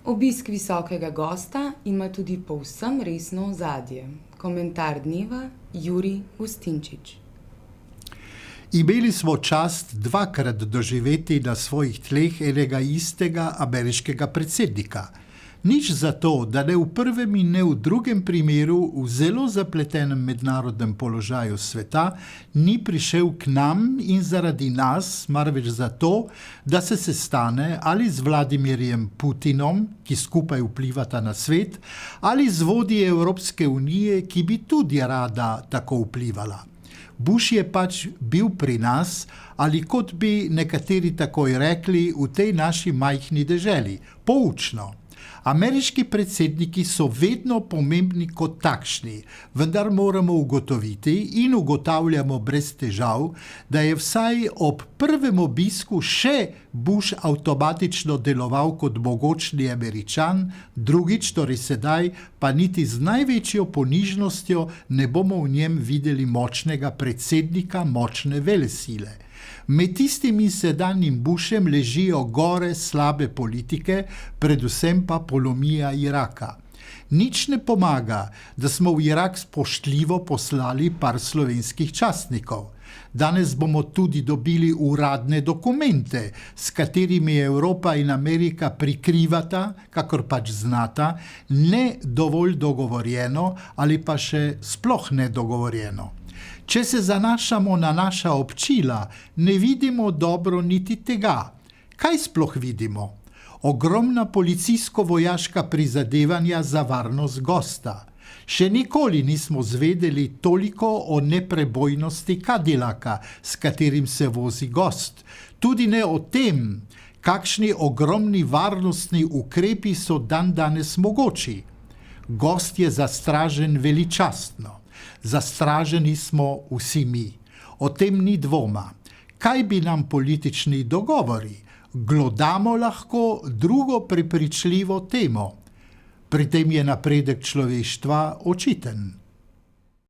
Obisk visokega gosta ima tudi povsem resno ozadje. Komentar dneva Jurij Gustinčič. Imeli smo čast dvakrat doživeti na svojih tleh enega istega ameriškega predsednika. Nič zato, da ne v prvem in ne v drugem primeru v zelo zapletenem mednarodnem položaju sveta ni prišel k nam in zaradi nas, marveč zato, da se sestane ali z Vladimirjem Putinom, ki skupaj vplivata na svet, ali z vodji Evropske unije, ki bi tudi rada tako vplivala. Bush je pač bil pri nas, ali kot bi nekateri takoj rekli, v tej naši majhni deželi, poučno. Ameriški predsedniki so vedno pomembni kot takšni, vendar moramo ugotoviti in ugotavljamo brez težav, da je vsaj ob prvem obisku še Bush avtomatično deloval kot mogočni Američan, drugič, torej sedaj, pa niti z največjo ponižnostjo ne bomo v njem videli močnega predsednika, močne velesile. Med tistim in sedanjim Bushem ležijo gore slabe politike, predvsem pa polomija Iraka. Nič ne pomaga, da smo v Irak spoštljivo poslali par slovenskih častnikov. Danes bomo tudi dobili uradne dokumente, s katerimi Evropa in Amerika prikrivata, kakor pač znata, ne dovolj dogovorjeno ali pa še sploh nedogovorjeno. Če se zanašamo na naša občila, ne vidimo dobro niti tega. Kaj sploh vidimo? Ogromna policijsko-vojaška prizadevanja za varnost gosta. Še nikoli nismo zvedeli toliko o neprebojnosti Cadillaka, s katerim se vozi gost. Tudi ne o tem, kakšni ogromni varnostni ukrepi so dandanes mogoči. Gost je zastražen veličastno. Zastraženi smo vsi mi. O tem ni dvoma. Kaj bi nam politični dogovori? Glodamo lahko drugo prepričljivo temo. Pri tem je napredek človeštva očiten.